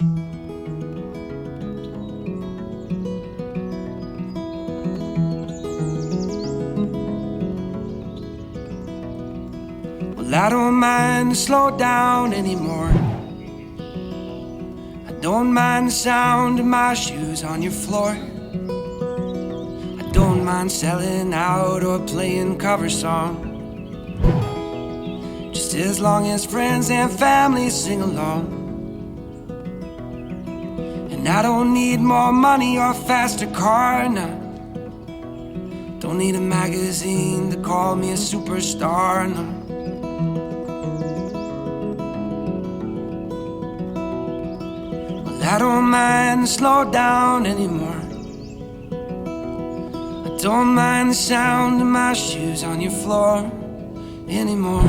Well, I don't mind to slow down anymore. I don't mind the sound of my shoes on your floor. I don't mind selling out or playing cover songs, just as long as friends and family sing along. And I don't need more money or a faster car, no. Don't need a magazine to call me a superstar, no. Well, I don't mind to slow down anymore. I don't mind the sound of my shoes on your floor anymore.